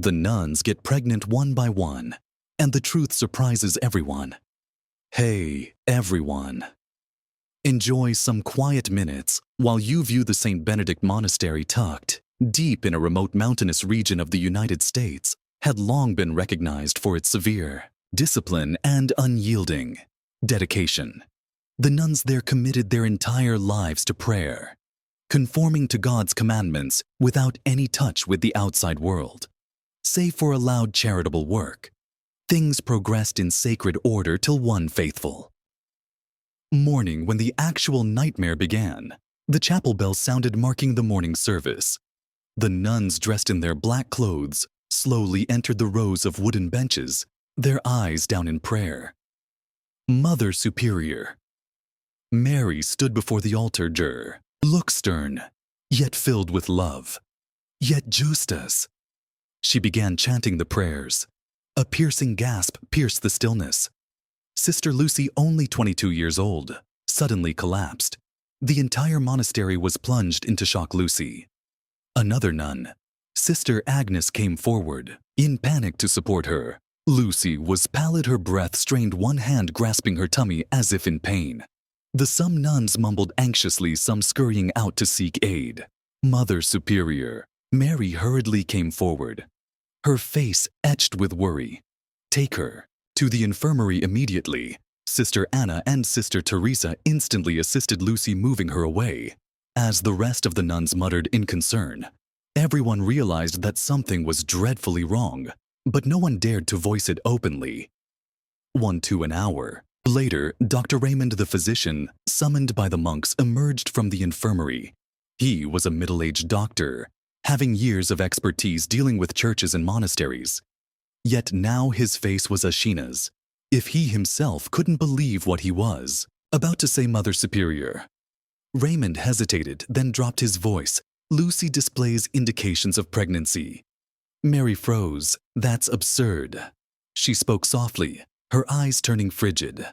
The nuns get pregnant one by one, and the truth surprises everyone. Hey, everyone. Enjoy some quiet minutes while you view the St. Benedict Monastery tucked deep in a remote mountainous region of the United States had long been recognized for its severe discipline and unyielding dedication. The nuns there committed their entire lives to prayer, conforming to God's commandments without any touch with the outside world. Save for a loud charitable work, things progressed in sacred order till one faithful morning when the actual nightmare began. The chapel bell sounded, marking the morning service. The nuns, dressed in their black clothes, slowly entered the rows of wooden benches, their eyes down in prayer. Mother Superior Mary stood before the altar, look stern, yet filled with love, yet justus. She began chanting the prayers. A piercing gasp pierced the stillness. Sister Lucy, only 22 years old, suddenly collapsed. The entire monastery was plunged into shock. Lucy. Another nun, Sister Agnes, came forward, in panic to support her. Lucy was pallid, her breath strained, one hand grasping her tummy as if in pain. Some nuns mumbled anxiously, some scurrying out to seek aid. Mother Superior Mary hurriedly came forward, her face etched with worry. Take her to the infirmary immediately. Sister Anna and Sister Teresa instantly assisted Lucy, moving her away. As the rest of the nuns muttered in concern, everyone realized that something was dreadfully wrong, but no one dared to voice it openly. An hour later, Dr. Raymond, the physician, summoned by the monks, emerged from the infirmary. He was a middle-aged doctor, having years of expertise dealing with churches and monasteries. Yet now his face was Ashina's. If he himself couldn't believe what he was about to say. Mother Superior. Raymond hesitated, then dropped his voice. Lucy displays indications of pregnancy. Mary froze. That's absurd. She spoke softly, her eyes turning frigid.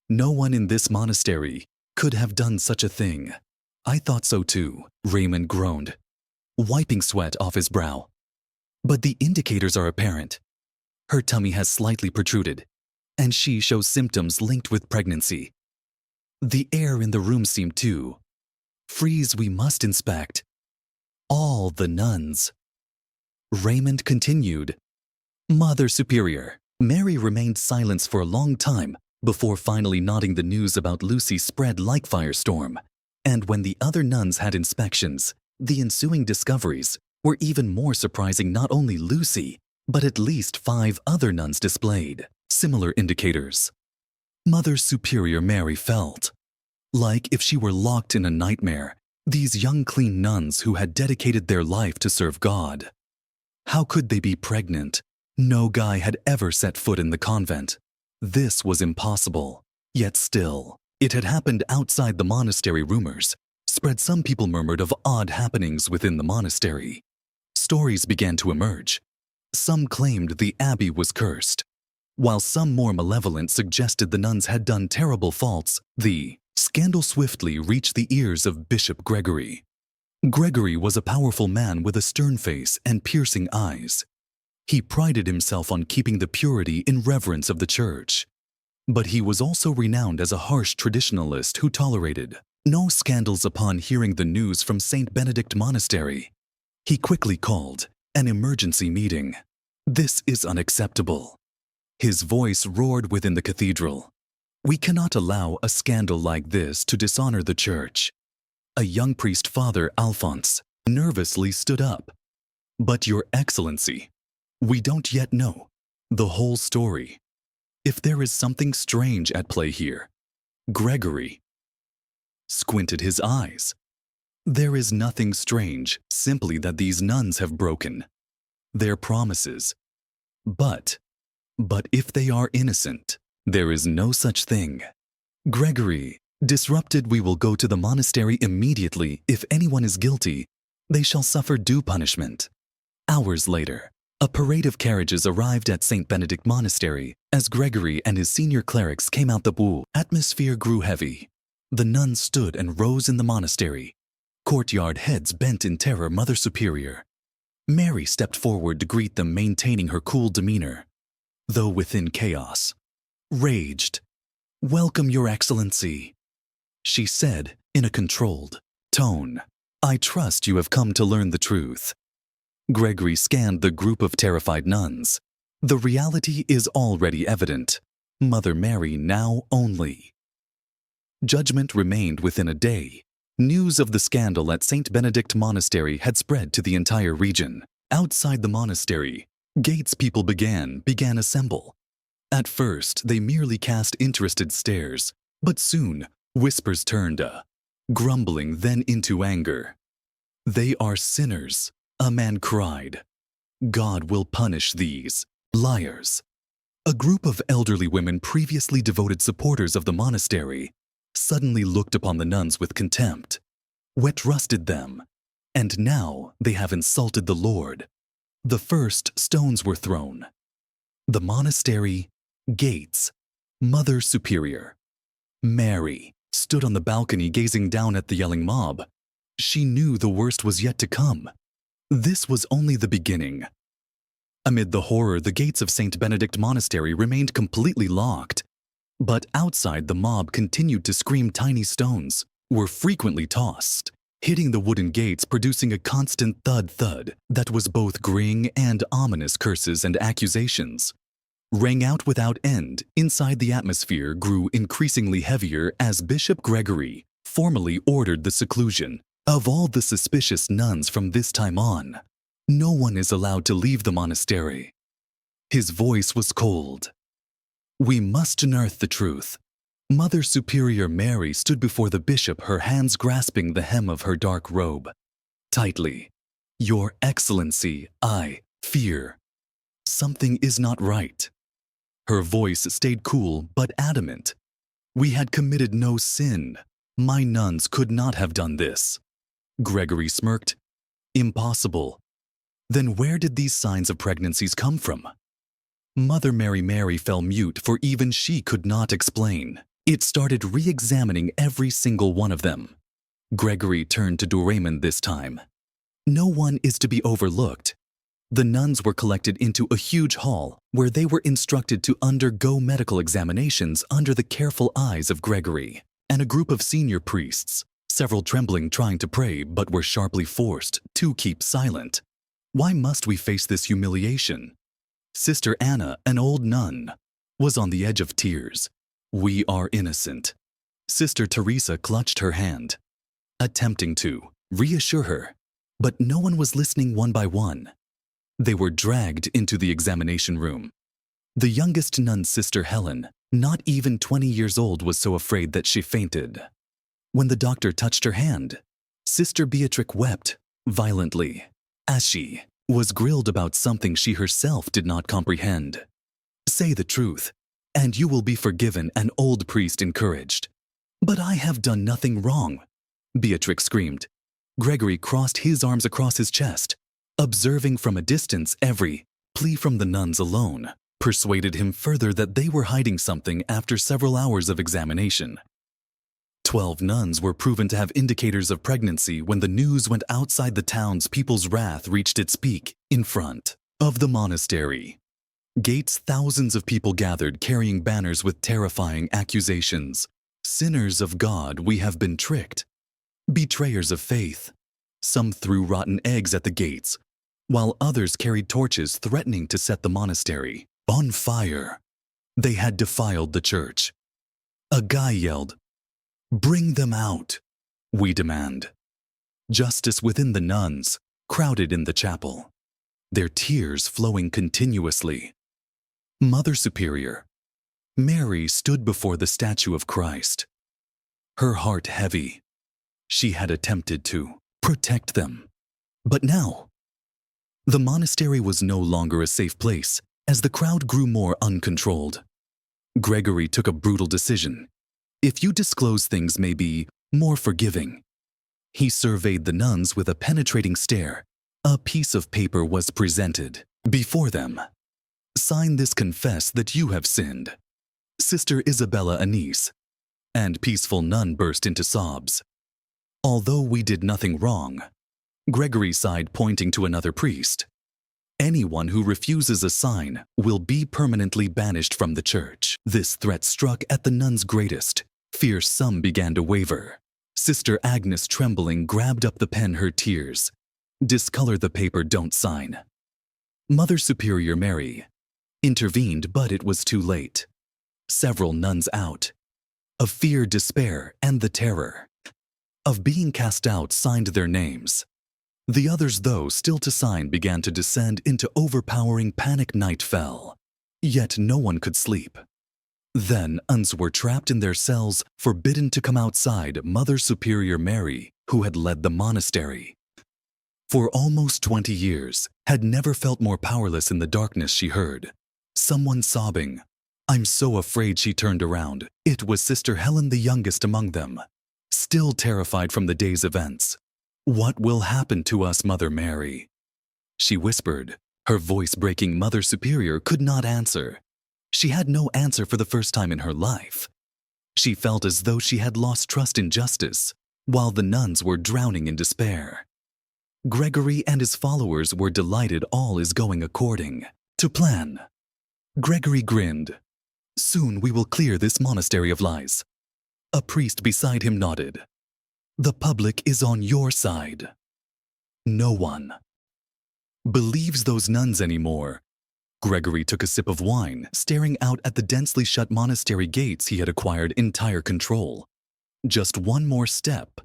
No one in this monastery could have done such a thing. I thought so too, Raymond groaned, wiping sweat off his brow. But the indicators are apparent. Her tummy has slightly protruded, and she shows symptoms linked with pregnancy. The air in the room seemed to freeze. We must inspect all the nuns. Raymond continued. Mother Superior. Mary remained silent for a long time before finally nodding. The news about Lucy spread like firestorm, and when the other nuns had inspections, the ensuing discoveries were even more surprising. Not only Lucy, but at least 5 other nuns displayed similar indicators. Mother Superior Mary felt like if she were locked in a nightmare. These young, clean nuns who had dedicated their life to serve God. How could they be pregnant? No guy had ever set foot in the convent. This was impossible. Yet still, it had happened outside the monastery. Rumors spread. Some people murmured of odd happenings within the monastery. Stories began to emerge. Some claimed the abbey was cursed, while some more malevolent suggested the nuns had done terrible faults. The scandal swiftly reached the ears of Bishop Gregory. Gregory was a powerful man with a stern face and piercing eyes. He prided himself on keeping the purity and reverence of the church. But he was also renowned as a harsh traditionalist who tolerated no scandals. Upon hearing the news from St. Benedict Monastery, he quickly called an emergency meeting. This is unacceptable. His voice roared within the cathedral. We cannot allow a scandal like this to dishonor the church. A young priest, Father Alphonse, nervously stood up. But Your Excellency, we don't yet know the whole story. If there is something strange at play here. Gregory squinted his eyes. There is nothing strange, simply that these nuns have broken their promises. But if they are innocent, there is no such thing. Gregory disrupted. We will go to the monastery immediately. If anyone is guilty, they shall suffer due punishment. Hours later, a parade of carriages arrived at St. Benedict Monastery. As Gregory and his senior clerics came out, the atmosphere grew heavy. The nuns stood and rose in the monastery. Courtyard heads bent in terror. Mother Superior Mary stepped forward to greet them, maintaining her cool demeanor, though within chaos. Raged. "Welcome, Your Excellency," she said in a controlled tone. "I trust you have come to learn the truth." Gregory scanned the group of terrified nuns. The reality is already evident. Mother Mary now only. Judgment remained within a day. News of the scandal at St. Benedict Monastery had spread to the entire region. Outside the monastery, gates people began assemble. At first, they merely cast interested stares, but soon, whispers turned grumbling, then into anger. "They are sinners," a man cried. "God will punish these liars." A group of elderly women, previously devoted supporters of the monastery, suddenly looked upon the nuns with contempt, wet-rusted them, and now they have insulted the Lord. The first stones were thrown. The monastery gates. Mother Superior Mary stood on the balcony gazing down at the yelling mob. She knew the worst was yet to come. This was only the beginning. Amid the horror, the gates of St. Benedict Monastery remained completely locked. But outside, the mob continued to scream. Tiny stones were frequently tossed, hitting the wooden gates, producing a constant thud-thud that was both grim and ominous. Curses and accusations rang out without end. Inside, the atmosphere grew increasingly heavier as Bishop Gregory formally ordered the seclusion of all the suspicious nuns. From this time on, no one is allowed to leave the monastery. His voice was cold. "We must unearth the truth." Mother Superior Mary stood before the bishop, her hands grasping the hem of her dark robe tightly. "Your Excellency, I fear something is not right." Her voice stayed cool but adamant. "We had committed no sin. My nuns could not have done this." Gregory smirked. "Impossible. Then where did these signs of pregnancies come from?" Mother Mary fell mute, for even she could not explain. It started re-examining every single one of them. Gregory turned to Doraemon this time. "No one is to be overlooked." The nuns were collected into a huge hall where they were instructed to undergo medical examinations under the careful eyes of Gregory and a group of senior priests, several trembling, trying to pray, but were sharply forced to keep silent. Why must we face this humiliation? Sister Anna, an old nun, was on the edge of tears. "We are innocent." Sister Teresa clutched her hand, attempting to reassure her, but no one was listening. One by one, they were dragged into the examination room. The youngest nun, Sister Helen, not even 20 years old, was so afraid that she fainted. When the doctor touched her hand, Sister Beatrix wept violently as she was grilled about something she herself did not comprehend. "Say the truth, and you will be forgiven," an old priest encouraged. "But I have done nothing wrong," Beatrix screamed. Gregory crossed his arms across his chest, observing from a distance every plea from the nuns alone, persuaded him further that they were hiding something. After several hours of examination, 12 nuns were proven to have indicators of pregnancy. When the news went outside the towns, people's wrath reached its peak in front of the monastery gates. Thousands of people gathered, carrying banners with terrifying accusations. "Sinners of God, we have been tricked." Betrayers of faith. Some threw rotten eggs at the gates, while others carried torches, threatening to set the monastery on fire. They had defiled the church. A guy yelled, "Bring them out. We demand justice." Within, the nuns crowded in the chapel, their tears flowing continuously. Mother Superior Mary stood before the statue of Christ, her heart heavy. She had attempted to protect them, but now the monastery was no longer a safe place. As the crowd grew more uncontrolled, Gregory took a brutal decision. "If you disclose, things may be more forgiving." He surveyed the nuns with a penetrating stare. A piece of paper was presented before them. "Sign this, confess that you have sinned." Sister Isabella Anise and peaceful nun burst into sobs. "Although we did nothing wrong, Gregory sighed, pointing to another priest. Anyone who refuses a sign will be permanently banished from the church. This threat struck at the nuns' greatest. Fear some began to waver. Sister Agnes, trembling, grabbed up the pen, her tears. Discolor the paper, don't sign. Mother Superior Mary intervened, but it was too late. Several nuns out. Of fear, despair, and the terror of being cast out signed their names. The others, though still to sign, began to descend into overpowering panic. Night fell. Yet no one could sleep. Then nuns were trapped in their cells, forbidden to come outside. Mother Superior Mary, who had led the monastery for almost 20 years, had never felt more powerless. In the darkness she heard someone sobbing. "I'm so afraid." She turned around. It was Sister Helen, the youngest among them, still terrified from the day's events. "What will happen to us, Mother Mary?" she whispered, her voice breaking. Mother Superior could not answer. She had no answer for the first time in her life. She felt as though she had lost trust in justice, while the nuns were drowning in despair. Gregory and his followers were delighted. All is going according to plan. Gregory grinned. "Soon we will clear this monastery of lies." A priest beside him nodded. "The public is on your side. No one believes those nuns anymore." Gregory took a sip of wine, staring out at the densely shut monastery gates. He had acquired entire control. Just one more step.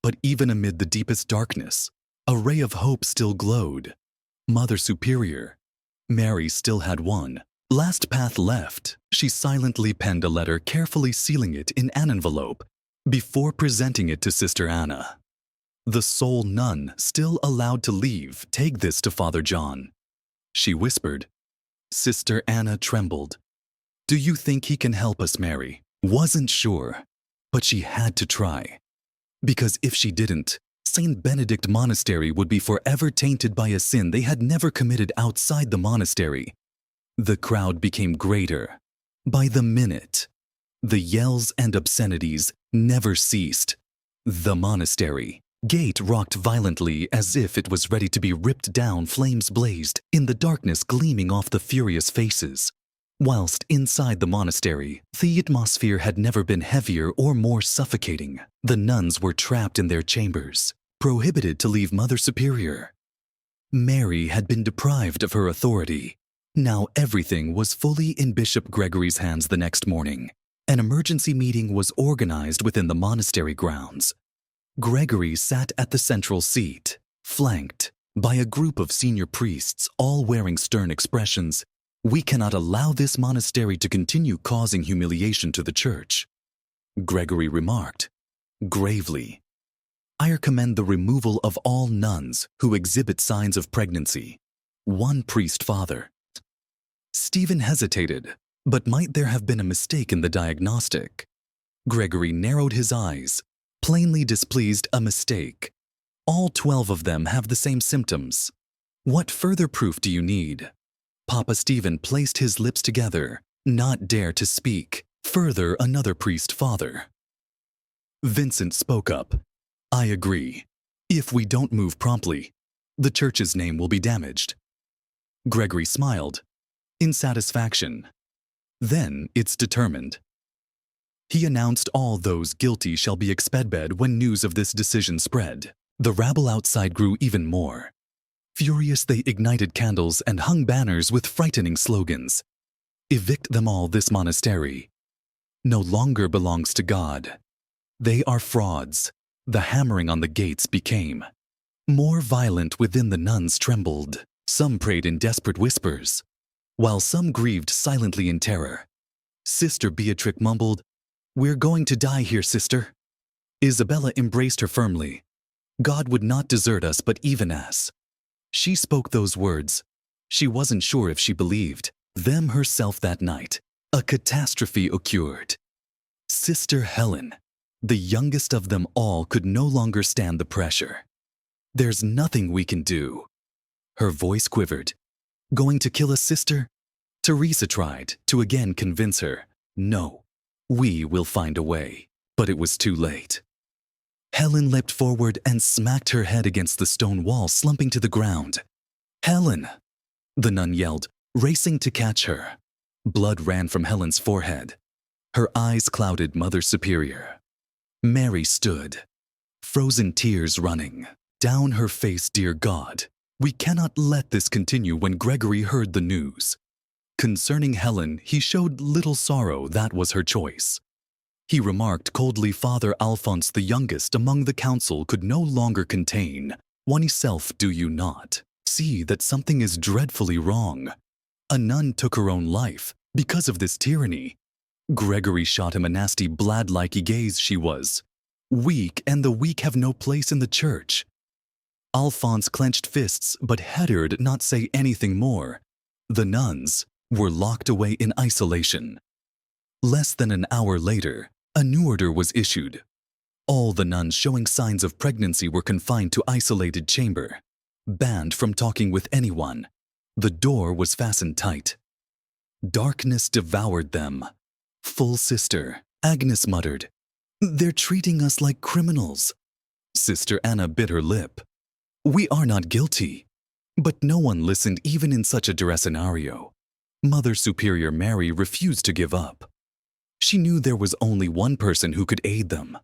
But even amid the deepest darkness, a ray of hope still glowed. Mother Superior Mary still had one last path left. She silently penned a letter, carefully sealing it in an envelope before presenting it to Sister Anna. "The sole nun still allowed to leave. Take this to Father John," she whispered. Sister Anna trembled. "Do you think he can help us?" Mary wasn't sure, but she had to try. Because if she didn't, St. Benedict Monastery would be forever tainted by a sin they had never committed outside the monastery. The crowd became greater by the minute. The yells and obscenities never ceased. The monastery gate rocked violently as if it was ready to be ripped down. Flames blazed in the darkness, gleaming off the furious faces. Whilst inside the monastery, the atmosphere had never been heavier or more suffocating. The nuns were trapped in their chambers, prohibited to leave Mother Superior. Mary had been deprived of her authority. Now everything was fully in Bishop Gregory's hands. The next morning, an emergency meeting was organized within the monastery grounds. Gregory sat at the central seat, flanked by a group of senior priests, all wearing stern expressions. "We cannot allow this monastery to continue causing humiliation to the church," Gregory remarked gravely. "I recommend the removal of all nuns who exhibit signs of pregnancy." One priest, Father Stephen, hesitated. But might there have been a mistake in the diagnostic? Gregory narrowed his eyes, plainly displeased. "A mistake. All 12 of them have the same symptoms. What further proof do you need?" Papa Stephen placed his lips together, not dare to speak. Further, another priest, Father Vincent, spoke up. "I agree. If we don't move promptly, the church's name will be damaged." Gregory smiled in satisfaction. "Then it's determined." He announced all those guilty shall be expelled. When news of this decision spread, the rabble outside grew even more. Furious, they ignited candles and hung banners with frightening slogans. "Evict them all. This monastery no longer belongs to God. They are frauds." The hammering on the gates became more violent. Within, the nuns trembled. Some prayed in desperate whispers, while some grieved silently in terror. Sister Beatrix mumbled, "We're going to die here, sister." Isabella embraced her firmly. "God would not desert us, but even as she spoke those words, she wasn't sure if she believed them herself. That night, a catastrophe occurred. Sister Helen, the youngest of them all, could no longer stand the pressure. "There's nothing we can do." Her voice quivered. "Going to kill us, sister?" Teresa tried to again convince her. "No, we will find a way." But it was too late. Helen leapt forward and smacked her head against the stone wall, slumping to the ground. "Helen!" the nun yelled, racing to catch her. Blood ran from Helen's forehead. Her eyes clouded Mother Superior. Mary stood, frozen tears running down her face. "Dear God, we cannot let this continue." When Gregory heard the news concerning Helen, he showed little sorrow. That was her choice. He remarked coldly, "Father Alphonse, the youngest among the council, could no longer contain oneself. Do you not see that something is dreadfully wrong? A nun took her own life because of this tyranny." Gregory shot him a nasty, blad-like gaze. "She was weak, and the weak have no place in the church." Alphonse clenched fists but dared not say anything more. The nuns were locked away in isolation. Less than an hour later, a new order was issued. All the nuns showing signs of pregnancy were confined to isolated chamber, banned from talking with anyone. The door was fastened tight. Darkness devoured them. "Full Sister," Agnes muttered. "They're treating us like criminals." Sister Anna bit her lip. "We are not guilty." But no one listened, even in such a duress scenario. Mother Superior Mary refused to give up. She knew there was only one person who could aid them: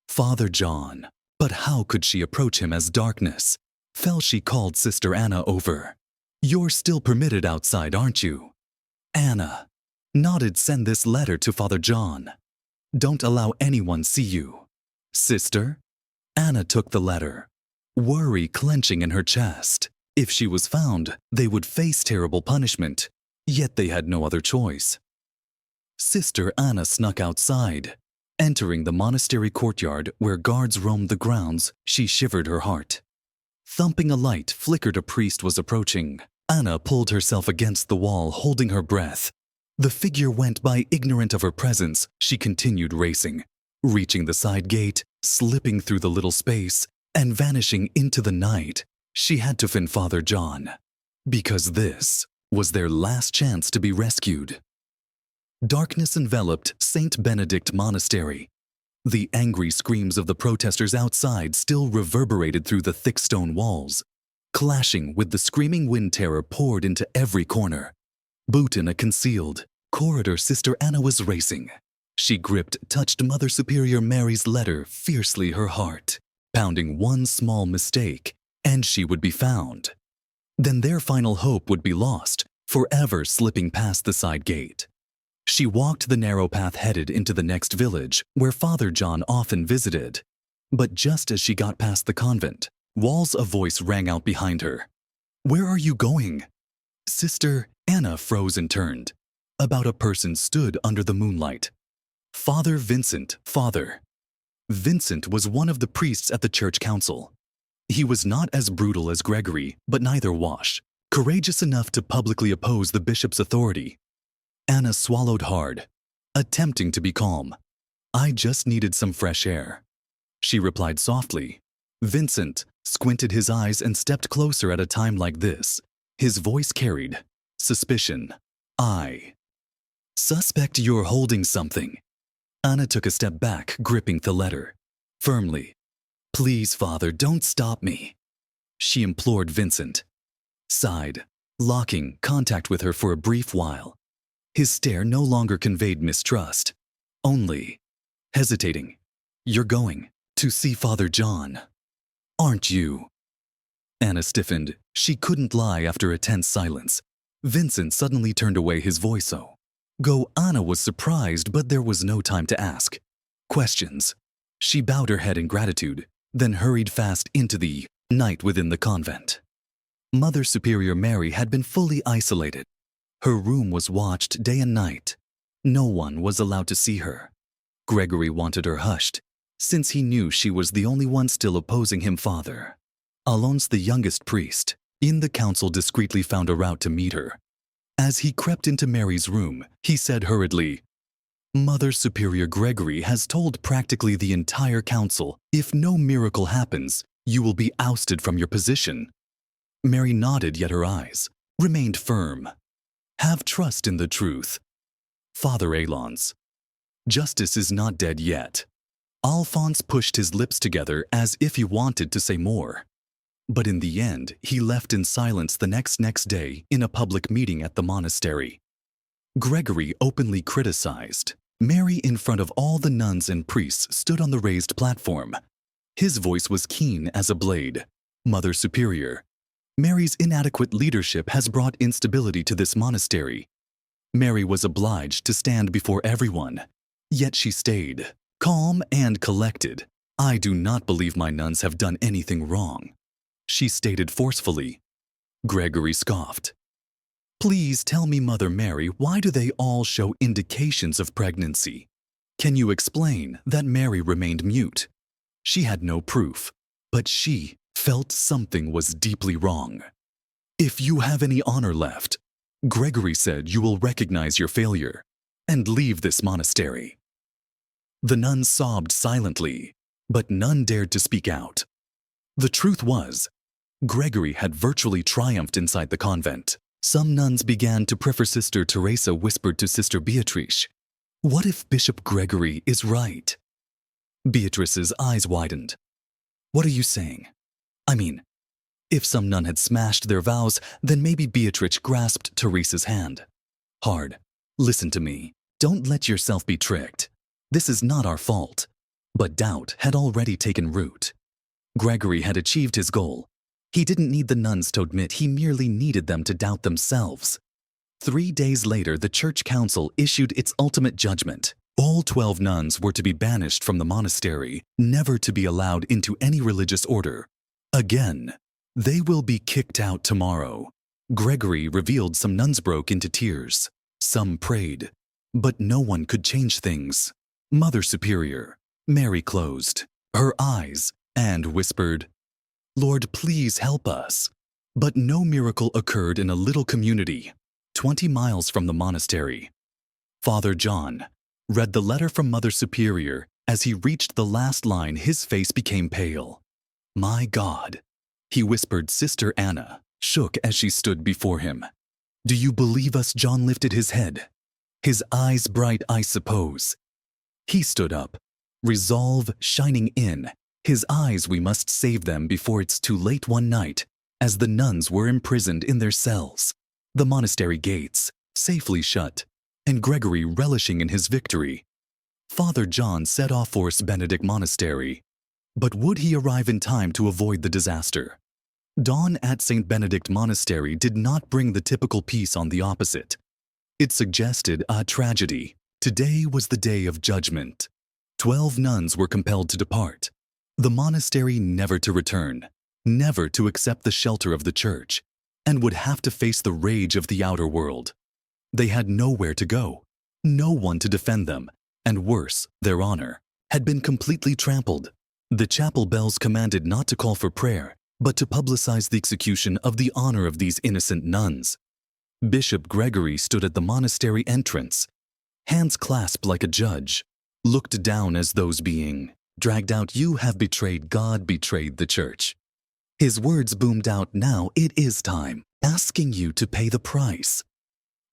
Father John. But how could she approach him as darkness fell? She called Sister Anna over. "You're still permitted outside, aren't you?" Anna nodded. "Send this letter to Father John. Don't allow anyone see you." "Sister?" Anna took the letter, worry clenching in her chest. If she was found, they would face terrible punishment, yet they had no other choice. Sister Anna snuck outside. Entering the monastery courtyard where guards roamed the grounds, she shivered her heart. Thumping a light flickered. A priest was approaching. Anna pulled herself against the wall, holding her breath. The figure went by, ignorant of her presence. She continued racing, reaching the side gate, slipping through the little space, and vanishing into the night. She had to find Father John, because this was their last chance to be rescued. Darkness enveloped St. Benedict Monastery. The angry screams of the protesters outside still reverberated through the thick stone walls. Clashing with the screaming wind, terror poured into every corner. Boot in a concealed corridor, Sister Anna was racing. She touched Mother Superior Mary's letter fiercely, her heart pounding. One small mistake, and she would be found. Then their final hope would be lost, forever slipping past the side gate. She walked the narrow path headed into the next village, where Father John often visited. But just as she got past the convent walls, a voice rang out behind her. "Where are you going?" Sister Anna froze and turned. About a person stood under the moonlight. Father Vincent. Father Vincent was one of the priests at the church council. He was not as brutal as Gregory, but neither was courageous enough to publicly oppose the bishop's authority. Anna swallowed hard, attempting to be calm. "I just needed some fresh air," she replied softly. Vincent squinted his eyes and stepped closer. "At a time like this," his voice carried suspicion, "I suspect you're holding something." Anna took a step back, gripping the letter firmly. "Please, Father, don't stop me," she implored. Vincent sighed, locking contact with her for a brief while. His stare no longer conveyed mistrust, only hesitating. "You're going to see Father John, aren't you?" Anna stiffened. She couldn't lie after a tense silence. Vincent suddenly turned away, his voice go. Anna was surprised, but there was no time to ask questions. She bowed her head in gratitude, then hurried fast into the night within the convent. Mother Superior Mary had been fully isolated. Her room was watched day and night. No one was allowed to see her. Gregory wanted her hushed, since he knew she was the only one still opposing him. Father Alphonse, the youngest priest in the council, discreetly found a route to meet her. As he crept into Mary's room, he said hurriedly, "Mother Superior Gregory has told practically the entire council, if no miracle happens, you will be ousted from your position." Mary nodded, yet her eyes remained firm. "Have trust in the truth, Father Alphonse. Justice is not dead yet." Alphonse pushed his lips together as if he wanted to say more. But in the end, he left in silence the next day in a public meeting at the monastery. Gregory openly criticized. Mary, in front of all the nuns and priests, stood on the raised platform. His voice was keen as a blade. Mother Superior, Mary's inadequate leadership has brought instability to this monastery. Mary was obliged to stand before everyone, yet she stayed, calm and collected. I do not believe my nuns have done anything wrong, she stated forcefully. Gregory scoffed. Please tell me, Mother Mary, why do they all show indications of pregnancy? Can you explain that Mary remained mute? She had no proof, but she felt something was deeply wrong. If you have any honor left, Gregory said, you will recognize your failure and leave this monastery. The nuns sobbed silently, but none dared to speak out. The truth was, Gregory had virtually triumphed inside the convent. Some nuns began to prefer. Sister Teresa whispered to Sister Beatrice, "What if Bishop Gregory is right?" Beatrice's eyes widened. "What are you saying? I mean, if some nun had smashed their vows, then maybe." Beatrice grasped Teresa's hand. "Hard, listen to me. Don't let yourself be tricked. This is not our fault." But doubt had already taken root. Gregory had achieved his goal. He didn't need the nuns to admit, he merely needed them to doubt themselves. 3 days later, the church council issued its ultimate judgment. All 12 nuns were to be banished from the monastery, never to be allowed into any religious order. Again, they will be kicked out tomorrow. Gregory revealed some nuns broke into tears. Some prayed, but no one could change things. Mother Superior, Mary closed her eyes and whispered, "Lord, please help us." But no miracle occurred in a little community, 20 miles from the monastery. Father John read the letter from Mother Superior. As he reached the last line, his face became pale. "My God," he whispered. Sister Anna shook as she stood before him. "Do you believe us?" John lifted his head, his eyes bright. "I suppose." He stood up, resolve shining in his eyes. "We must save them before it's too late." One night, as the nuns were imprisoned in their cells, the monastery gates safely shut, and Gregory relishing in his victory, Father John set off for Benedict Monastery. But would he arrive in time to avoid the disaster? Dawn at St. Benedict Monastery did not bring the typical peace. On the opposite, it suggested a tragedy. Today was the day of judgment. 12 nuns were compelled to depart. The monastery never to return, never to accept the shelter of the church, and would have to face the rage of the outer world. They had nowhere to go, no one to defend them, and worse, their honor had been completely trampled. The chapel bells commanded not to call for prayer, but to publicize the execution of the honor of these innocent nuns. Bishop Gregory stood at the monastery entrance, hands clasped like a judge, looked down as those being dragged out. "You have betrayed God, betrayed the church." His words boomed out. "Now it is time, asking you to pay the price."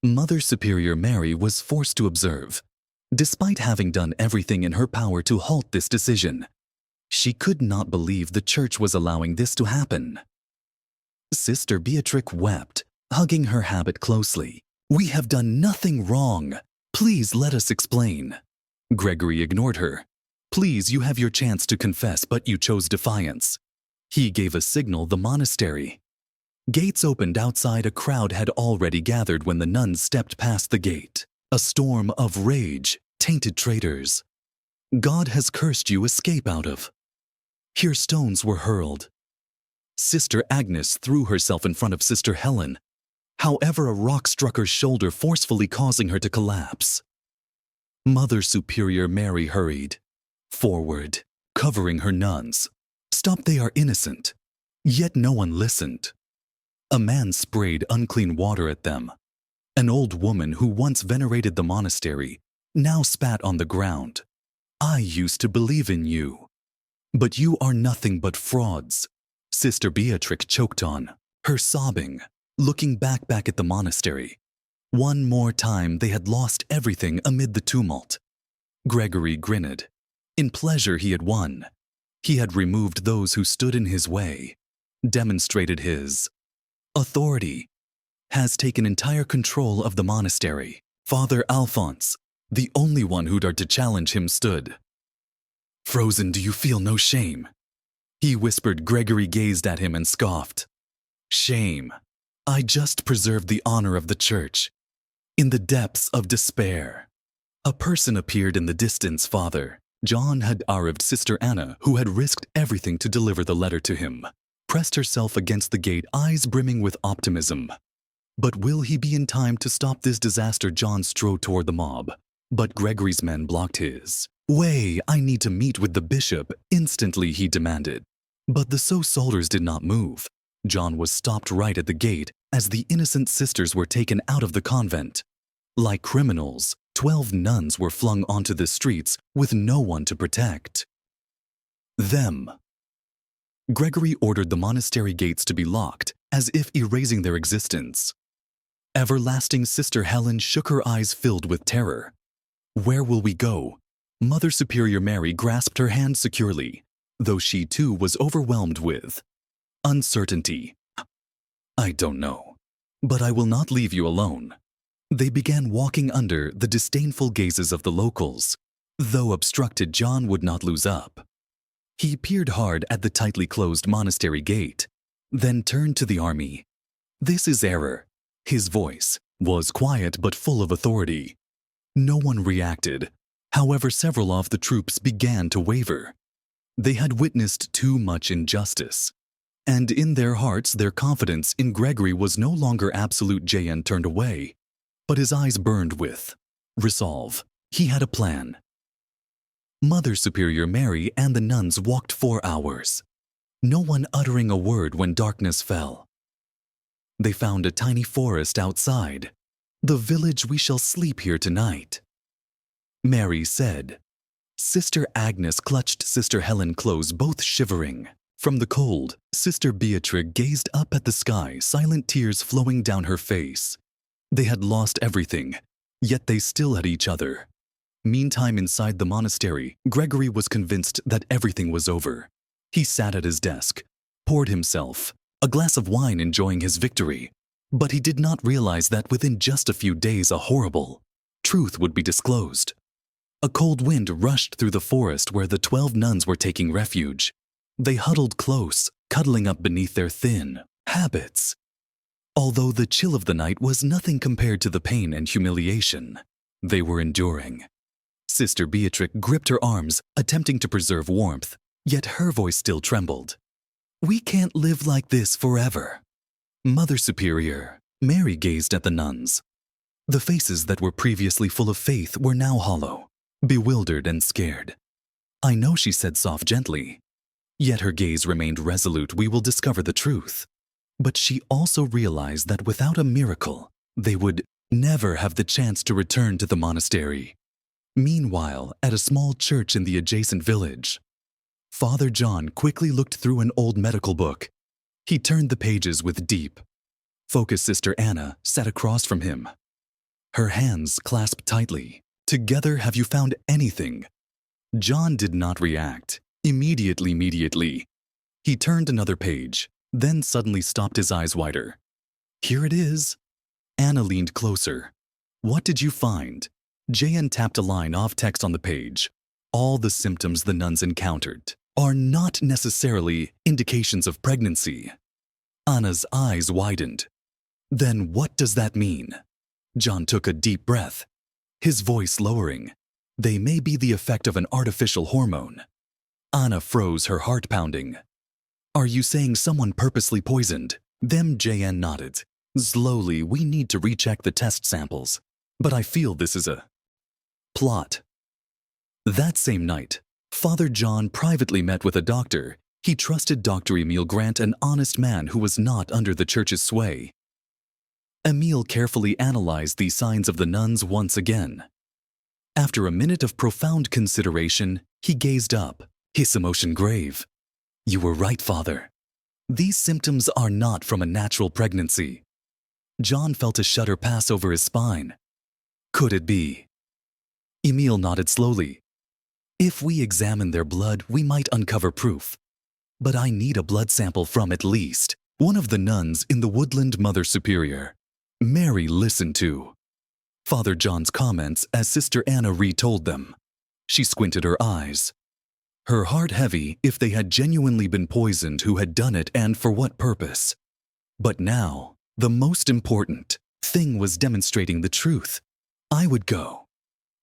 Mother Superior Mary was forced to observe. Despite having done everything in her power to halt this decision, she could not believe the church was allowing this to happen. Sister Beatrix wept, hugging her habit closely. "We have done nothing wrong. Please let us explain." Gregory ignored her. "Please, you have your chance to confess, but you chose defiance." He gave a signal. The monastery gates opened. Outside, a crowd had already gathered when the nuns stepped past the gate. A storm of rage, tainted traitors. "God has cursed you, escape out of." Here stones were hurled. Sister Agnes threw herself in front of Sister Helen. However, a rock struck her shoulder, forcefully causing her to collapse. Mother Superior Mary hurried forward, covering her nuns. "Stop, they are innocent." Yet no one listened. A man sprayed unclean water at them. An old woman who once venerated the monastery now spat on the ground. "I used to believe in you, but you are nothing but frauds." Sister Beatrix choked on, her sobbing, looking back at the monastery. One more time they had lost everything amid the tumult. Gregory grinned. In pleasure he had won. He had removed those who stood in his way, demonstrated his authority, has taken entire control of the monastery. Father Alphonse, the only one who dared to challenge him, stood. Frozen, do you feel no shame? He whispered. Gregory gazed at him and scoffed. Shame. I just preserved the honor of the church. In the depths of despair. A person appeared in the distance. Father John had arrived. Sister Anna, who had risked everything to deliver the letter to him, pressed herself against the gate, eyes brimming with optimism. But will he be in time to stop this disaster? John strode toward the mob, but Gregory's men blocked his way. I need to meet with the bishop instantly, he demanded. But the soldiers did not move. John was stopped right at the gate as the innocent sisters were taken out of the convent. Like criminals, 12 nuns were flung onto the streets with no one to protect them. Gregory ordered the monastery gates to be locked, as if erasing their existence. Everlasting Sister Helen shook her eyes filled with terror. Where will we go? Mother Superior Mary grasped her hand securely, though she too was overwhelmed with uncertainty. I don't know, but I will not leave you alone. They began walking under the disdainful gazes of the locals. Though obstructed, John would not lose up. He peered hard at the tightly closed monastery gate, then turned to the army. This is error. His voice was quiet but full of authority. No one reacted. However, several of the troops began to waver. They had witnessed too much injustice, and in their hearts their confidence in Gregory was no longer absolute. Jan turned away, but his eyes burned with resolve. He had a plan. Mother Superior Mary and the nuns walked 4 hours, no one uttering a word when darkness fell. They found a tiny forest outside. The village. We shall sleep here tonight, Mary said. Sister Agnes clutched Sister Helen close, both shivering. From the cold, Sister Beatrix gazed up at the sky, silent tears flowing down her face. They had lost everything, yet they still had each other. Meantime, inside the monastery, Gregory was convinced that everything was over. He sat at his desk, poured himself a glass of wine, enjoying his victory. But he did not realize that within just a few days a horrible truth would be disclosed. A cold wind rushed through the forest where the 12 nuns were taking refuge. They huddled close, cuddling up beneath their thin habits. Although the chill of the night was nothing compared to the pain and humiliation they were enduring. Sister Beatrix gripped her arms, attempting to preserve warmth, yet her voice still trembled. We can't live like this forever. Mother Superior Mary gazed at the nuns. The faces that were previously full of faith were now hollow, bewildered and scared. I know, she said gently. Yet her gaze remained resolute. We will discover the truth. But she also realized that without a miracle, they would never have the chance to return to the monastery. Meanwhile, at a small church in the adjacent village, Father John quickly looked through an old medical book. He turned the pages with deep focus. Sister Anna sat across from him, her hands clasped tightly. Together, have you found anything? John did not react. Immediately, he turned another page, then suddenly stopped, his eyes wider. Here it is. Anna leaned closer. What did you find? Jan tapped a line of text on the page. All the symptoms the nuns encountered are not necessarily indications of pregnancy. Anna's eyes widened. Then what does that mean? John took a deep breath, his voice lowering. They may be the effect of an artificial hormone. Anna froze, her heart pounding. Are you saying someone purposely poisoned them? Jan nodded. Slowly, we need to recheck the test samples, but I feel this is a plot. That same night, Father John privately met with a doctor. He trusted Dr. Emile Grant, an honest man who was not under the church's sway. Emile carefully analyzed the signs of the nuns once again. After a minute of profound consideration, he gazed up, his emotion grave. You were right, Father. These symptoms are not from a natural pregnancy. John felt a shudder pass over his spine. Could it be? Emile nodded slowly. If we examine their blood, we might uncover proof. But I need a blood sample from at least one of the nuns in the Woodland Mother Superior. Mary listened to Father John's comments as Sister Anna retold them. She squinted her eyes. Her heart heavy if they had genuinely been poisoned, who had done it and for what purpose. But now, the most important thing was demonstrating the truth. I would go,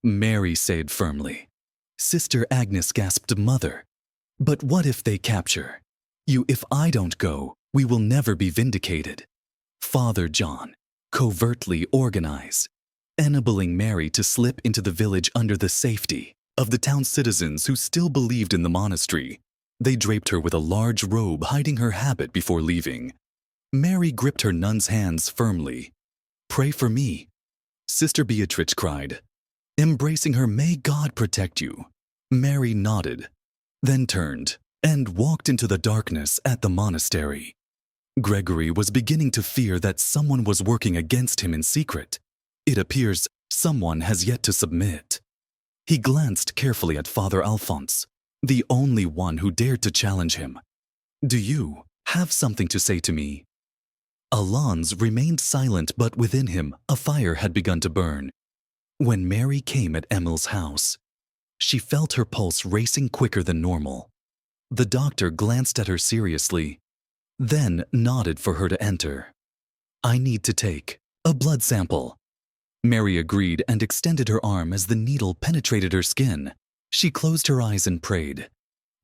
Mary said firmly. Sister Agnes gasped, Mother. But what if they capture you? If I don't go, we will never be vindicated. Father John covertly organized, enabling Mary to slip into the village under the safety of the town citizens who still believed in the monastery. They draped her with a large robe, hiding her habit before leaving. Mary gripped her nun's hands firmly. Pray for me, Sister Beatrice cried, embracing her. May God protect you. Mary nodded, then turned and walked into the darkness at the monastery. Gregory was beginning to fear that someone was working against him in secret. It appears someone has yet to submit. He glanced carefully at Father Alphonse, the only one who dared to challenge him. Do you have something to say to me? Alphonse remained silent, but within him a fire had begun to burn. When Mary came at Emil's house, she felt her pulse racing quicker than normal. The doctor glanced at her seriously, then nodded for her to enter. I need to take a blood sample. Mary agreed and extended her arm as the needle penetrated her skin. She closed her eyes and prayed,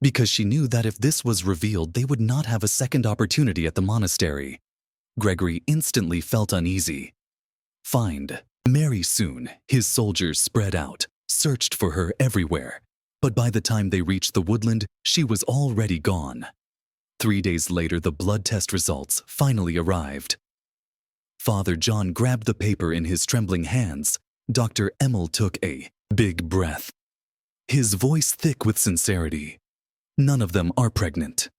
because she knew that if this was revealed, they would not have a second opportunity at the monastery. Gregory instantly felt uneasy. Find Mary soon. His soldiers spread out, searched for her everywhere, but by the time they reached the woodland, she was already gone. 3 days later, the blood test results finally arrived. Father John grabbed the paper in his trembling hands. Dr. Emil took a big breath, his voice thick with sincerity. None of them are pregnant.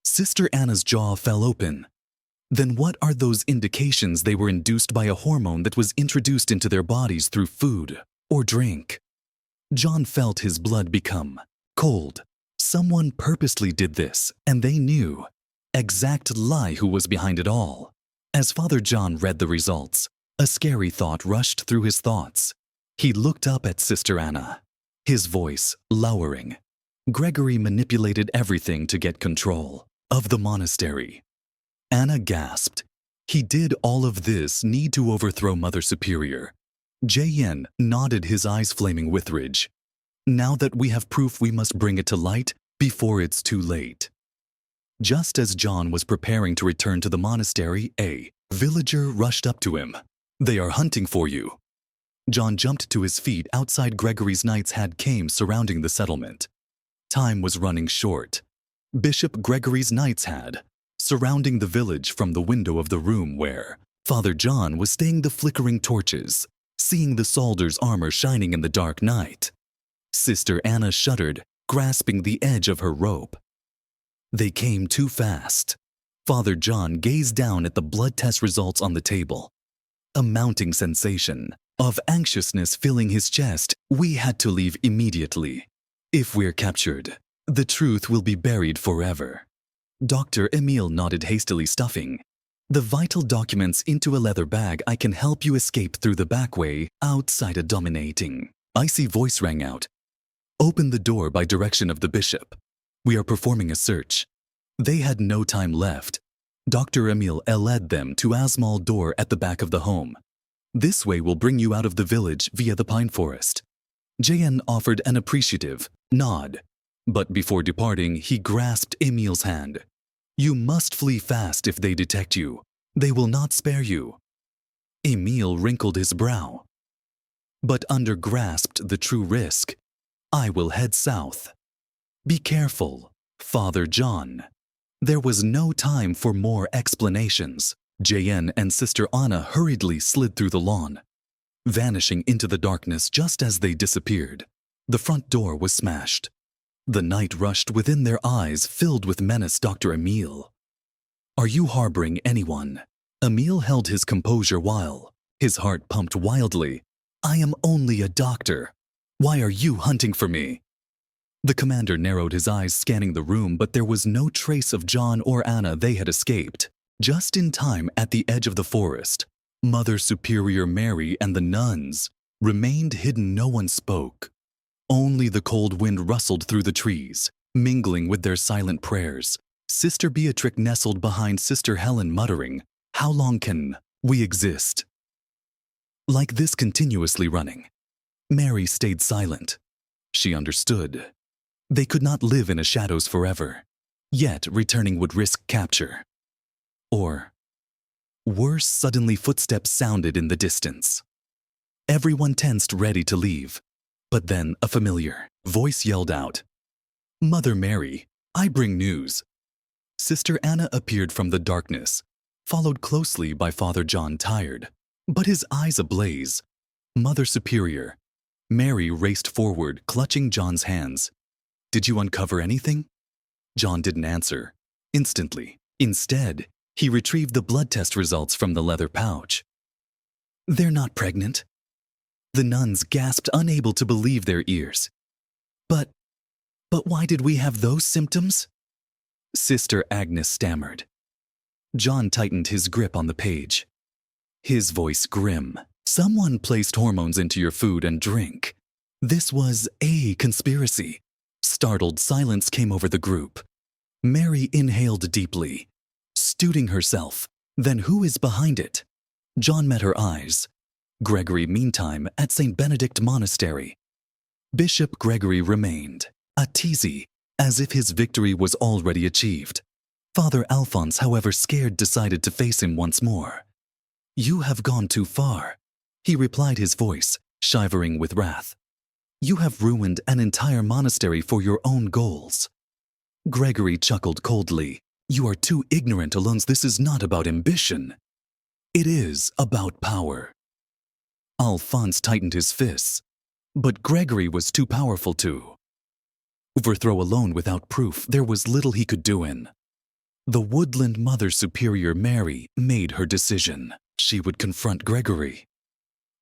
Sister Anna's jaw fell open. Then what are those indications? They were induced by a hormone that was introduced into their bodies through food or drink. John felt his blood become cold. Someone purposely did this, and they knew exact lie who was behind it all. As Father John read the results, a scary thought rushed through his thoughts. He looked up at Sister Anna, his voice lowering. Gregory manipulated everything to get control of the monastery. Anna gasped. He did all of this need to overthrow Mother Superior. J.N. nodded, his eyes flaming with rage. Now that we have proof, we must bring it to light before it's too late. Just as John was preparing to return to the monastery, a villager rushed up to him. They are hunting for you. John jumped to his feet. Outside, Gregory's knights had came surrounding the settlement. Time was running short. Bishop Gregory's knights had surrounding the village from the window of the room where Father John was staying, the flickering torches, seeing the soldier's armor shining in the dark night. Sister Anna shuddered, grasping the edge of her rope. They came too fast. Father John gazed down at the blood test results on the table. A mounting sensation of anxiousness filling his chest. We had to leave immediately. If we're captured, the truth will be buried forever. Dr. Emil nodded hastily, stuffing the vital documents into a leather bag. I can help you escape through the back way. Outside, a dominating, icy voice rang out. Open the door by direction of the bishop. We are performing a search. They had no time left. Dr. Emil led them to a small door at the back of the home. This way will bring you out of the village via the pine forest. J.N. offered an appreciative nod, but before departing, he grasped Emil's hand. You must flee fast. If they detect you, they will not spare you. Emil wrinkled his brow, but grasped the true risk. I will head south. Be careful, Father John. There was no time for more explanations. J.N. and Sister Anna hurriedly slid through the lawn, vanishing into the darkness. Just as they disappeared, the front door was smashed. The night rushed within, their eyes filled with menace. Dr. Emil, are you harboring anyone? Emil held his composure while his heart pumped wildly. I am only a doctor. Why are you hunting for me? The commander narrowed his eyes, scanning the room, but there was no trace of John or Anna. They had escaped. Just in time, at the edge of the forest, Mother Superior Mary and the nuns remained hidden. No one spoke. Only the cold wind rustled through the trees, mingling with their silent prayers. Sister Beatrix nestled behind Sister Helen, muttering, "How long can we exist like this, continuously running?" Mary stayed silent. She understood. They could not live in the shadows forever. Yet returning would risk capture. Or, worse, suddenly footsteps sounded in the distance. Everyone tensed, ready to leave. But then a familiar voice yelled out, "Mother Mary, I bring news." Sister Anna appeared from the darkness, followed closely by Father John, tired, but his eyes ablaze. "Mother Superior." Mary raced forward, clutching John's hands. "Did you uncover anything?" John didn't answer instantly. Instead, he retrieved the blood test results from the leather pouch. "They're not pregnant." The nuns gasped, unable to believe their ears. But why did we have those symptoms?" Sister Agnes stammered. John tightened his grip on the page, his voice grim. "Someone placed hormones into your food and drink. This was a conspiracy." Startled silence came over the group. Mary inhaled deeply, stooting herself. "Then who is behind it?" John met her eyes. Gregory, meantime, at St. Benedict Monastery. Bishop Gregory remained, uneasy, as if his victory was already achieved. Father Alphonse, however, scared, decided to face him once more. "You have gone too far," he replied, his voice shivering with wrath. "You have ruined an entire monastery for your own goals." Gregory chuckled coldly. "You are too ignorant, Alons. This is not about ambition. It is about power." Alphonse tightened his fists, but Gregory was too powerful to overthrow alone without proof. There was little he could do in. The woodland Mother Superior Mary made her decision. She would confront Gregory.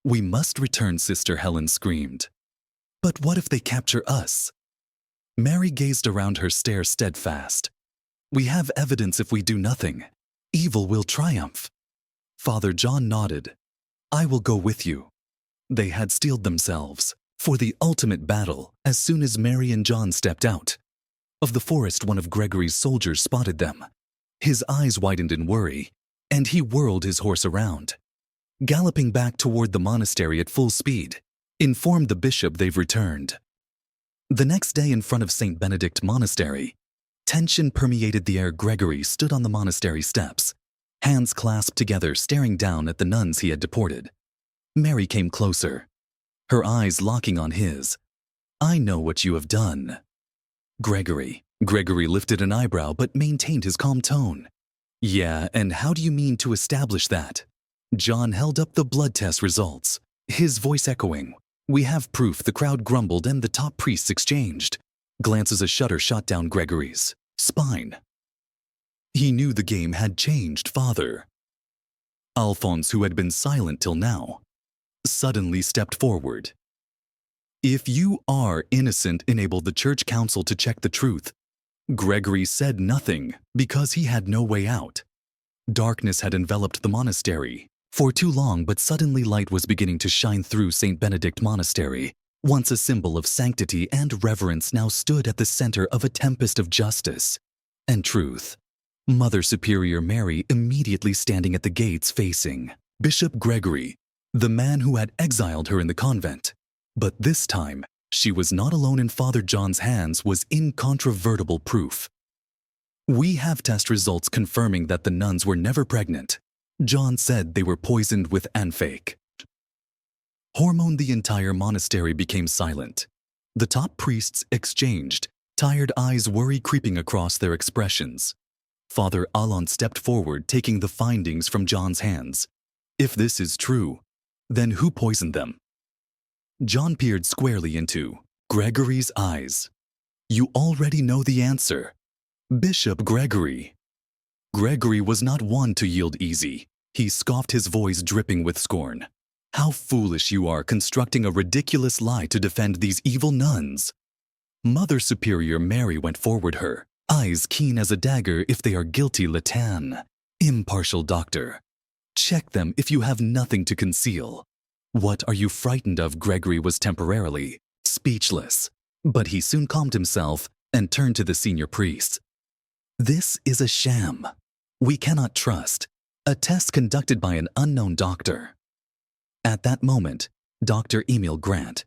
"We must return," Sister Helen screamed. "But what if they capture us?" Mary gazed around her, stare steadfast. "We have evidence. If we do nothing, evil will triumph." Father John nodded. "I will go with you." They had steeled themselves for the ultimate battle. As soon as Mary and John stepped out of the forest, one of Gregory's soldiers spotted them. His eyes widened in worry, and he whirled his horse around. Galloping back toward the monastery at full speed, informed the bishop they've returned. The next day, in front of St. Benedict Monastery, tension permeated the air. Gregory stood on the monastery steps, hands clasped together, staring down at the nuns he had deported. Mary came closer, her eyes locking on his. "I know what you have done." Gregory lifted an eyebrow but maintained his calm tone. "Yeah, and how do you mean to establish that?" John held up the blood test results, his voice echoing. "We have proof." The crowd grumbled and the top priests exchanged glances. A shudder shot down Gregory's spine. He knew the game had changed. Father Alphonse, who had been silent till now, suddenly stepped forward. "If you are innocent, enable the church council to check the truth." Gregory said nothing because he had no way out. Darkness had enveloped the monastery for too long, but suddenly light was beginning to shine through St. Benedict Monastery. Once a symbol of sanctity and reverence, now stood at the center of a tempest of justice and truth. Mother Superior Mary immediately standing at the gates, facing Bishop Gregory, the man who had exiled her in the convent. But this time, she was not alone. In Father John's hands was incontrovertible proof. "We have test results confirming that the nuns were never pregnant." John said they were poisoned with anfake hormone. The entire monastery became silent. The top priests exchanged tired eyes, worry creeping across their expressions. Father Alphonse stepped forward, taking the findings from John's hands. "If this is true, then who poisoned them?" John peered squarely into Gregory's eyes. "You already know the answer, Bishop Gregory." Gregory was not one to yield easy. He scoffed, his voice dripping with scorn. "How foolish you are, constructing a ridiculous lie to defend these evil nuns." Mother Superior Mary went forward her, eyes keen as a dagger if they are guilty Latan. Impartial doctor, check them if you have nothing to conceal. What are you frightened of? Gregory was temporarily speechless, but he soon calmed himself and turned to the senior priests. This is a sham. We cannot trust. A test conducted by an unknown doctor. At that moment, Dr. Emil Grant,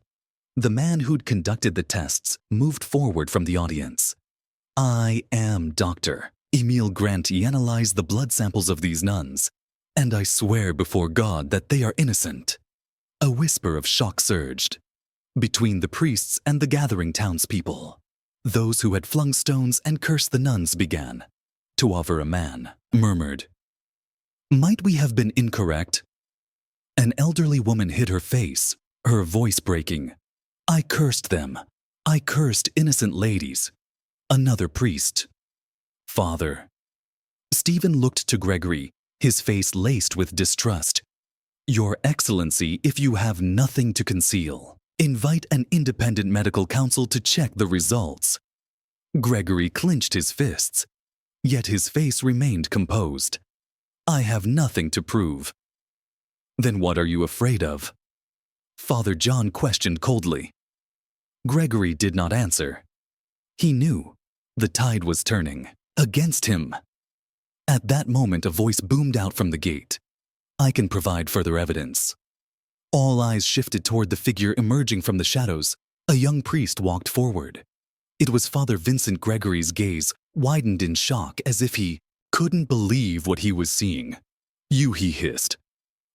the man who'd conducted the tests, moved forward from the audience. I am Dr. Emil Grant. He analyzed the blood samples of these nuns, and I swear before God that they are innocent. A whisper of shock surged between the priests and the gathering townspeople. Those who had flung stones and cursed the nuns began to offer. A man murmured, "Might we have been incorrect?" An elderly woman hid her face, her voice breaking. "I cursed them. I cursed innocent ladies." Another priest, "Father." Stephen looked to Gregory, his face laced with distrust. "Your Excellency, if you have nothing to conceal, invite an independent medical council to check the results." Gregory clenched his fists, yet his face remained composed. "I have nothing to prove." "Then what are you afraid of?" Father John questioned coldly. Gregory did not answer. He knew the tide was turning against him. At that moment, a voice boomed out from the gate. "I can provide further evidence." All eyes shifted toward the figure emerging from the shadows. A young priest walked forward. It was Father Vincent. Gregory's gaze widened in shock as if he couldn't believe what he was seeing. "You," he hissed.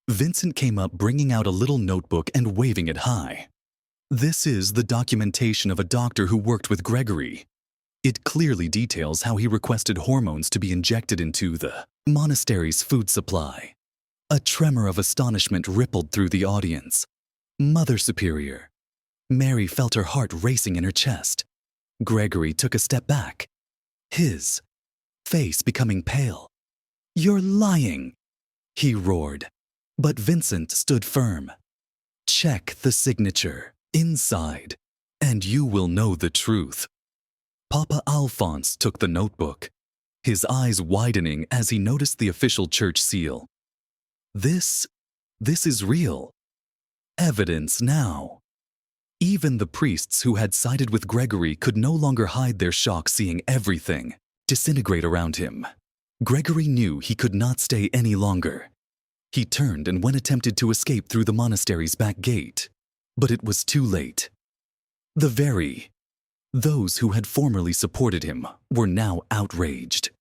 Vincent came up, bringing out a little notebook and waving it high. "This is the documentation of a doctor who worked with Gregory. It clearly details how he requested hormones to be injected into the monastery's food supply." A tremor of astonishment rippled through the audience. Mother Superior. Mary felt her heart racing in her chest. Gregory took a step back, his face becoming pale. "You're lying," he roared. But Vincent stood firm. "Check the signature inside, and you will know the truth." Papa Alphonse took the notebook, his eyes widening as he noticed the official church seal. This is real. Evidence now. Even the priests who had sided with Gregory could no longer hide their shock, seeing everything disintegrate around him. Gregory knew he could not stay any longer. He turned and attempted to escape through the monastery's back gate, but it was too late. Those who had formerly supported him were now outraged.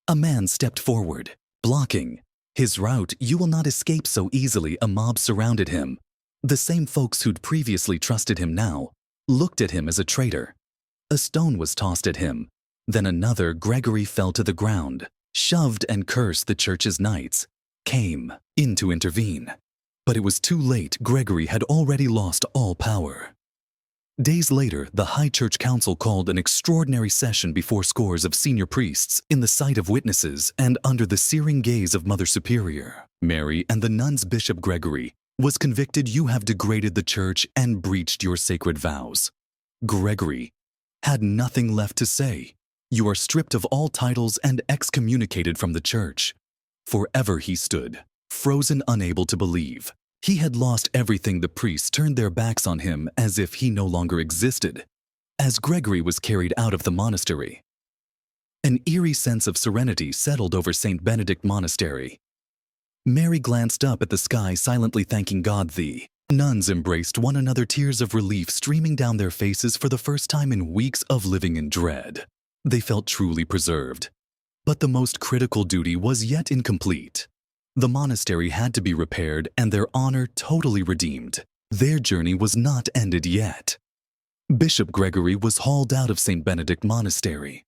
A man stepped forward, blocking his route. "You will not escape so easily." A mob surrounded him. The same folks who'd previously trusted him now looked at him as a traitor. A stone was tossed at him, then another. Gregory fell to the ground, shoved and cursed. The church's knights came in to intervene, but it was too late. Gregory had already lost all power. Days later, the High Church Council called an extraordinary session before scores of senior priests, in the sight of witnesses and under the searing gaze of Mother Superior Mary and the nuns. Bishop Gregory was convicted. "You have degraded the church and breached your sacred vows." Gregory had nothing left to say. "You are stripped of all titles and excommunicated from the church." Forever he stood, frozen, unable to believe. He had lost everything. The priests turned their backs on him as if he no longer existed. As Gregory was carried out of the monastery, an eerie sense of serenity settled over St. Benedict Monastery. Mary glanced up at the sky, silently thanking God. The nuns embraced one another, tears of relief streaming down their faces. For the first time in weeks of living in dread, they felt truly preserved. But the most critical duty was yet incomplete. The monastery had to be repaired and their honor totally redeemed. Their journey was not ended yet. Bishop Gregory was hauled out of St. Benedict Monastery,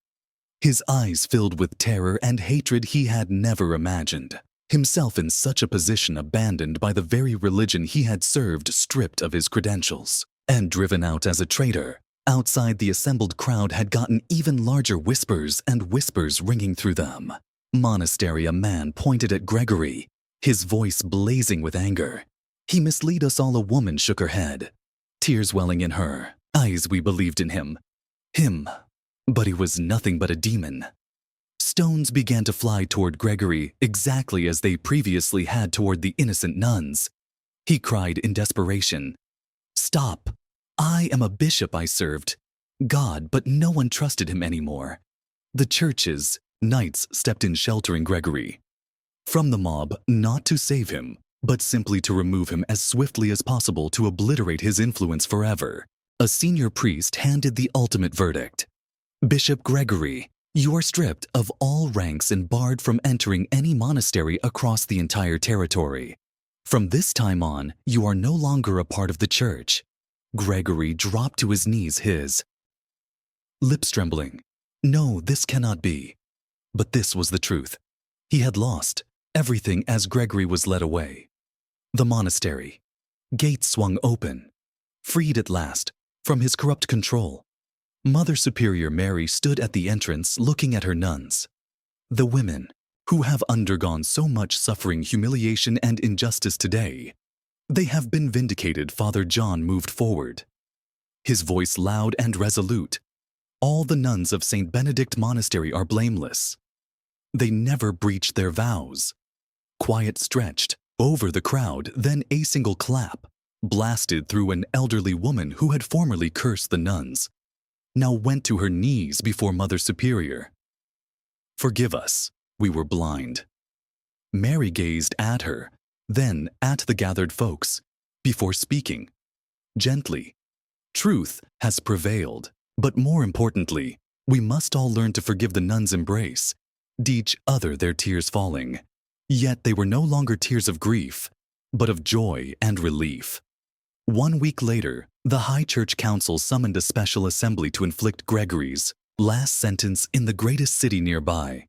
his eyes filled with terror and hatred he had never imagined. Himself in such a position, abandoned by the very religion he had served, stripped of his credentials, and driven out as a traitor. Outside, the assembled crowd had gotten even larger, whispers and whispers ringing through them. Monastery. A man pointed at Gregory, his voice blazing with anger. "He misled us all." A woman shook her head, tears welling in her eyes. "We believed in him. Him. But he was nothing but a demon. Stones began to fly toward Gregory exactly as they previously had toward the innocent nuns. He cried in desperation, "Stop! I am a bishop I served God, but no one trusted him anymore." The churches, knights stepped in sheltering Gregory from the mob, not to save him, but simply to remove him as swiftly as possible to obliterate his influence forever. A senior priest handed the ultimate verdict. "Bishop Gregory, you are stripped of all ranks and barred from entering any monastery across the entire territory. From this time on, you are no longer a part of the church." Gregory dropped to his knees, his lips trembling. No, this cannot be. But this was the truth. He had lost everything as Gregory was led away. The monastery. Gates swung open. Freed at last from his corrupt control. Mother Superior Mary stood at the entrance looking at her nuns. The women, who have undergone so much suffering, humiliation, and injustice today, they have been vindicated. Father John moved forward, his voice loud and resolute. All the nuns of St. Benedict Monastery are blameless. They never breached their vows. Quiet stretched over the crowd, then a single clap blasted through an elderly woman who had formerly cursed the nuns, now went to her knees before Mother Superior. "Forgive us, we were blind." Mary gazed at her, then at the gathered folks, before speaking gently. "Truth has prevailed, but more importantly, we must all learn to forgive." The nuns embrace each other, their tears falling. Yet they were no longer tears of grief, but of joy and relief. 1 week later, the High Church Council summoned a special assembly to inflict Gregory's last sentence in the greatest city nearby.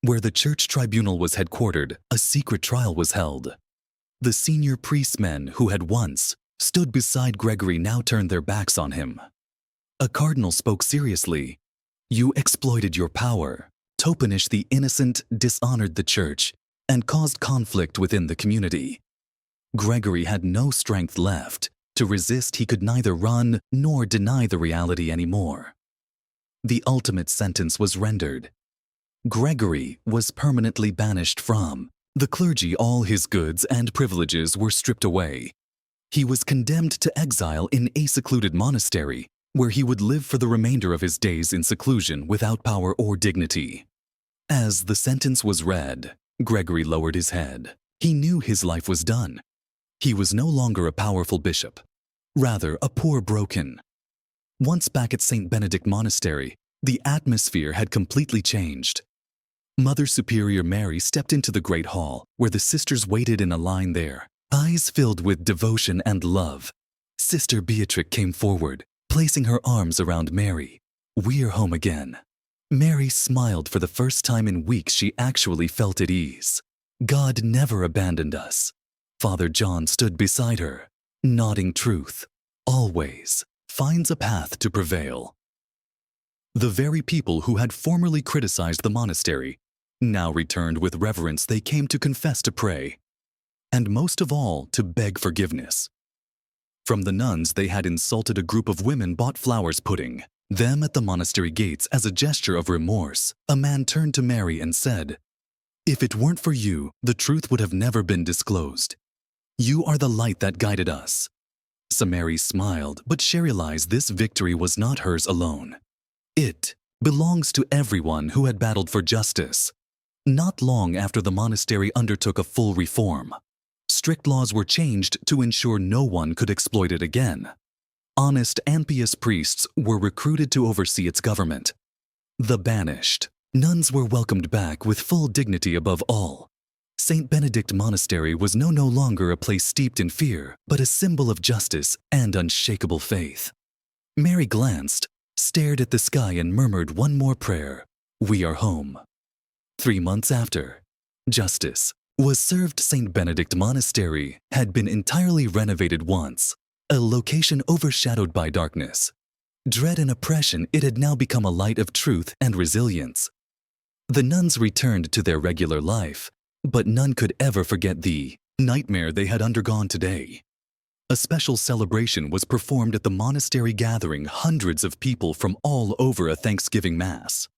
Where the church tribunal was headquartered, a secret trial was held. The senior priestmen who had once stood beside Gregory now turned their backs on him. A cardinal spoke seriously. "You exploited your power to punish the innocent, dishonored the church, and caused conflict within the community." Gregory had no strength left to resist. He could neither run nor deny the reality anymore. The ultimate sentence was rendered. Gregory was permanently banished from the clergy. All his goods and privileges were stripped away. He was condemned to exile in a secluded monastery, where he would live for the remainder of his days in seclusion without power or dignity. As the sentence was read, Gregory lowered his head. He knew his life was done. He was no longer a powerful bishop, rather a poor broken. Once back at St. Benedict Monastery, the atmosphere had completely changed. Mother Superior Mary stepped into the great hall, where the sisters waited in a line there, eyes filled with devotion and love. Sister Beatrix came forward, placing her arms around Mary. "We're home again." Mary smiled. For the first time in weeks, she actually felt at ease. God never abandoned us. Father John stood beside her, nodding. Truth always finds a path to prevail. The very people who had formerly criticized the monastery now returned with reverence. They came to confess, to pray, and most of all, to beg forgiveness. From the nuns they had insulted, a group of women bought flowers, putting them at the monastery gates as a gesture of remorse. A man turned to Mary and said, "If it weren't for you, the truth would have never been disclosed. You are the light that guided us." So Mary smiled, but she realized this victory was not hers alone. It belongs to everyone who had battled for justice. Not long after the monastery undertook a full reform, strict laws were changed to ensure no one could exploit it again. Honest and pious priests were recruited to oversee its government. The banished nuns were welcomed back with full dignity. Above all, St. Benedict Monastery was no longer a place steeped in fear, but a symbol of justice and unshakable faith. Mary glanced, stared at the sky, and murmured one more prayer. "We are home." 3 months after, justice was served. St. Benedict Monastery had been entirely renovated once, a location overshadowed by darkness, dread, and oppression. It had now become a light of truth and resilience. The nuns returned to their regular life, but none could ever forget the nightmare they had undergone today. A special celebration was performed at the monastery, gathering hundreds of people from all over a Thanksgiving Mass.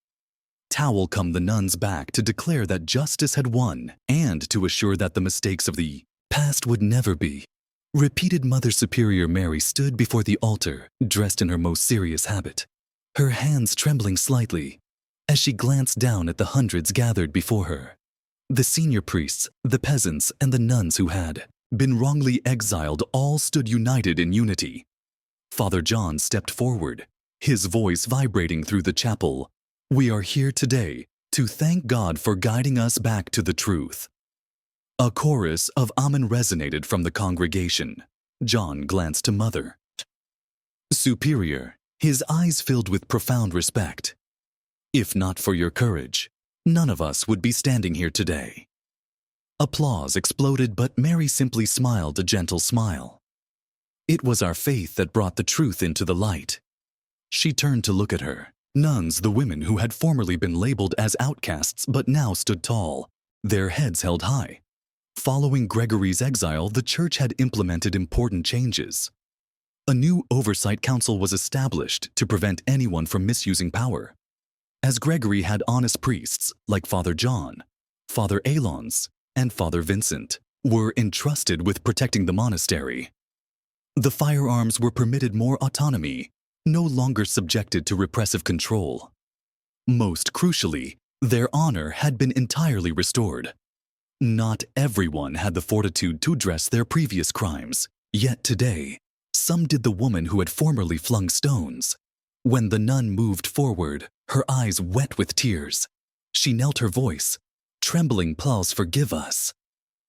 Towel come the nuns back to declare that justice had won and to assure that the mistakes of the past would never be repeated. Mother Superior Mary stood before the altar, dressed in her most serious habit, her hands trembling slightly as she glanced down at the hundreds gathered before her. The senior priests, the peasants, and the nuns who had been wrongly exiled all stood united in unity. Father John stepped forward, his voice vibrating through the chapel. "We are here today to thank God for guiding us back to the truth." A chorus of amen resonated from the congregation. John glanced to Mother Superior, his eyes filled with profound respect. "If not for your courage, none of us would be standing here today." Applause exploded, but Mary simply smiled a gentle smile. "It was our faith that brought the truth into the light." She turned to look at her nuns, the women who had formerly been labeled as outcasts but now stood tall, their heads held high. Following Gregory's exile, the church had implemented important changes. A new oversight council was established to prevent anyone from misusing power. As Gregory had honest priests like Father John, Father Alons, and Father Vincent were entrusted with protecting the monastery. The firearms were permitted more autonomy, no longer subjected to repressive control. Most crucially, their honor had been entirely restored. Not everyone had the fortitude to address their previous crimes, yet today, some did. The woman who had formerly flung stones. When the nun moved forward, her eyes wet with tears, she knelt, her voice trembling. "Please forgive us."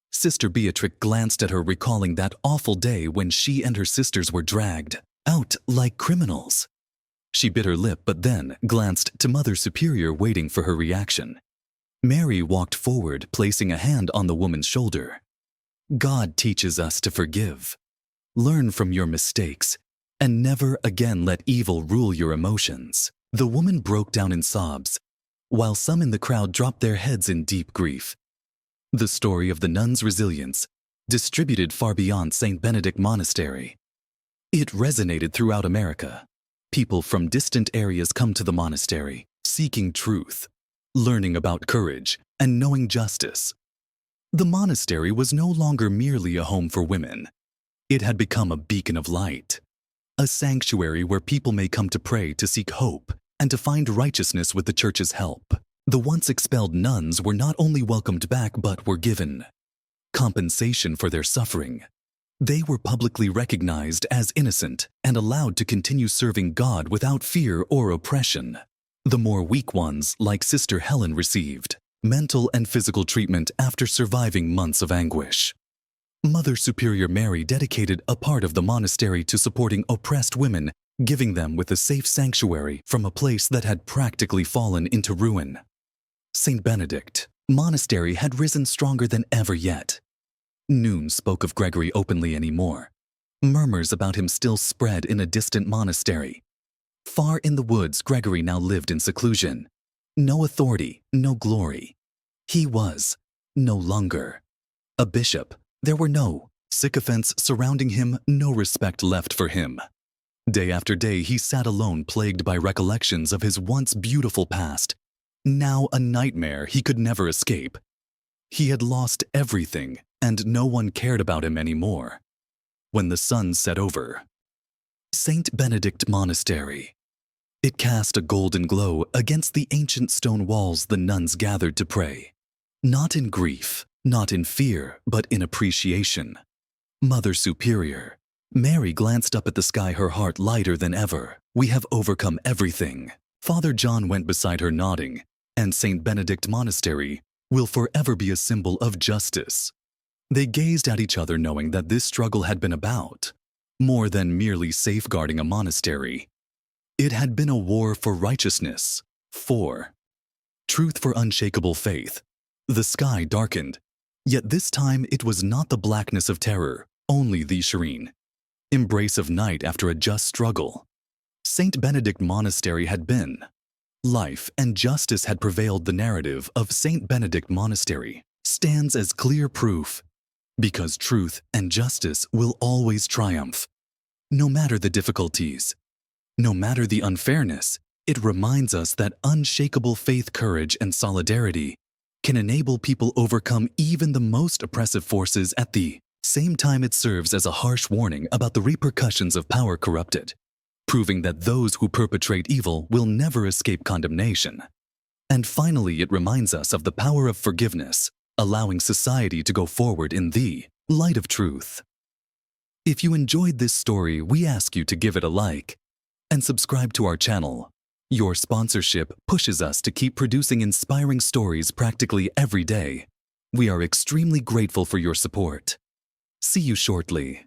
Sister Beatrix glanced at her, recalling that awful day when she and her sisters were dragged out like criminals. She bit her lip, but then glanced to Mother Superior, waiting for her reaction. Mary walked forward, placing a hand on the woman's shoulder. "God teaches us to forgive. Learn from your mistakes, and never again let evil rule your emotions." The woman broke down in sobs, while some in the crowd dropped their heads in deep grief. The story of the nuns' resilience distributed far beyond St. Benedict Monastery. It resonated throughout America. People from distant areas come to the monastery, seeking truth, learning about courage, and knowing justice. The monastery was no longer merely a home for women. It had become a beacon of light, a sanctuary where people may come to pray, to seek hope, and to find righteousness with the church's help. The once expelled nuns were not only welcomed back, but were given compensation for their suffering. They were publicly recognized as innocent and allowed to continue serving God without fear or oppression. The more weak ones, like Sister Helen, received mental and physical treatment after surviving months of anguish. Mother Superior Mary dedicated a part of the monastery to supporting oppressed women, giving them with a safe sanctuary from a place that had practically fallen into ruin. St. Benedict Monastery had risen stronger than ever yet. Nuns spoke of Gregory openly anymore. Murmurs about him still spread in a distant monastery. Far in the woods, Gregory now lived in seclusion. No authority, no glory. He was no longer a bishop. There were no sycophants surrounding him, no respect left for him. Day after day, he sat alone, plagued by recollections of his once beautiful past, now a nightmare he could never escape. He had lost everything, and no one cared about him anymore. When the sun set over St. Benedict Monastery, it cast a golden glow against the ancient stone walls. The nuns gathered to pray, not in grief, not in fear, but in appreciation. Mother Superior Mary glanced up at the sky, her heart lighter than ever. "We have overcome everything." Father John went beside her, nodding, "And St. Benedict Monastery will forever be a symbol of justice." They gazed at each other, knowing that this struggle had been about more than merely safeguarding a monastery. It had been a war for righteousness, for truth, for unshakable faith. The sky darkened, yet this time it was not the blackness of terror, only the serene embrace of night after a just struggle. St. Benedict Monastery had been life, and justice had prevailed. The narrative of St. Benedict Monastery stands as clear proof Because truth and justice will always triumph. No matter the difficulties, no matter the unfairness, it reminds us that unshakable faith, courage, and solidarity can enable people overcome even the most oppressive forces. At the same time, it serves as a harsh warning about the repercussions of power corrupted, proving that those who perpetrate evil will never escape condemnation. And finally, it reminds us of the power of forgiveness, allowing society to go forward in the light of truth. If you enjoyed this story, we ask you to give it a like and subscribe to our channel. Your sponsorship pushes us to keep producing inspiring stories practically every day. We are extremely grateful for your support. See you shortly.